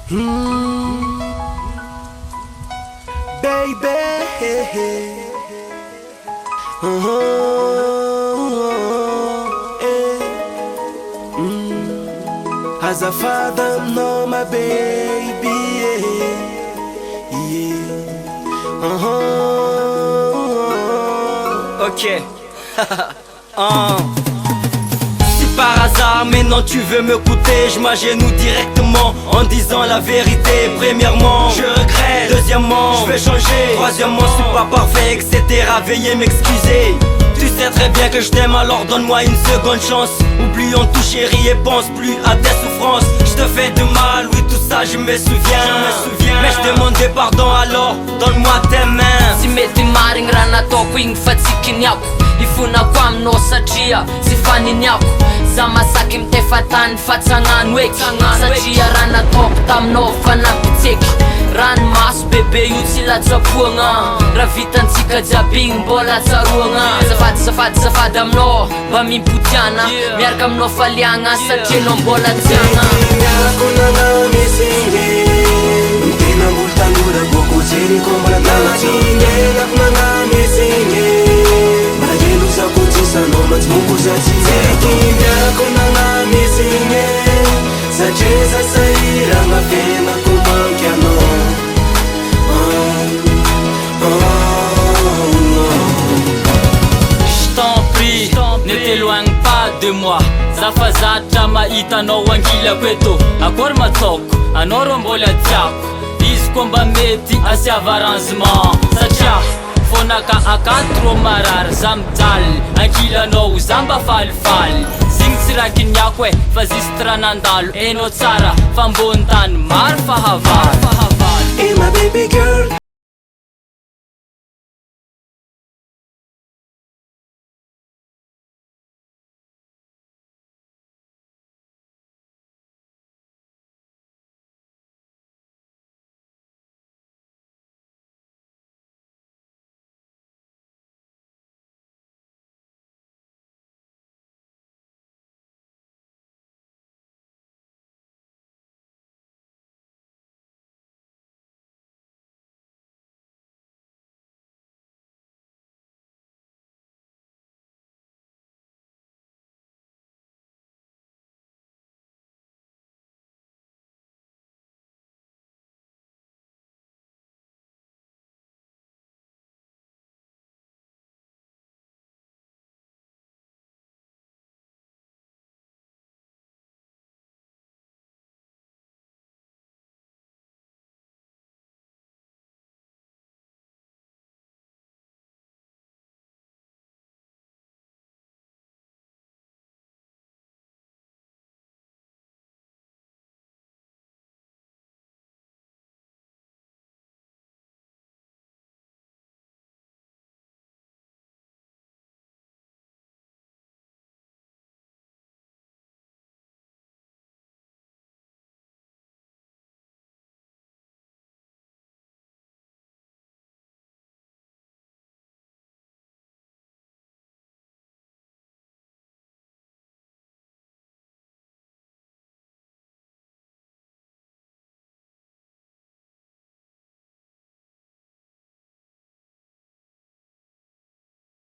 Baby, azafady aminao my baby, Ok. Si par hasard maintenant tu veux me coûter, je m'agenouille directement en disant la vérité. Premièrement, je regrette. Deuxièmement, je vais changer. Troisièmement, je suis pas parfait, etc. Veuillez m'excuser. Tu sais très bien que je t'aime, alors donne-moi une seconde chance. Oublions tout chérie et pense plus à tes souffrances. Je te fais de mal, oui tout ça je me souviens. Mais je demandais pardon, alors donne-moi tes mains. Sy mety marigny raha nataoko igny fa tsy kiniako. Ifonako aminao satria sy faniniako. Za masaky mitefatany fatsagnano eky. Satria raha nataoko taminao fa nampitseky. Ranomaso bebe io tsy latsapoagna. Raha vitantsika jiaby igny mbola tsaroagna. Zafady aminao mba mimpodiana. Miaraka aminao faliagna satria anao mbola tiagna. Miarako nanamisigny Minamboly tanora boko tseri kombala tanatinenako nanamisigny Mahelosako tsisanao matsmoko zatsireky Miarako nanamisigny Satria zasahiragna fiainako manky anao Je t'en prie, ne t'éloigne pas de moi. Zafazatra mahitanao ankilako eto. Akory mataoko, anao rô mbola tiako. Izy koa mba mety asiava arrangement. Satria fonaka akato rô marary za mijaly. Ankilanao za mba falifaly. Zigny tsy raha kiniako e, fa zisy raha nandalo. Hainao tsara fa ambony tany maro fahavalo. Hey my baby girl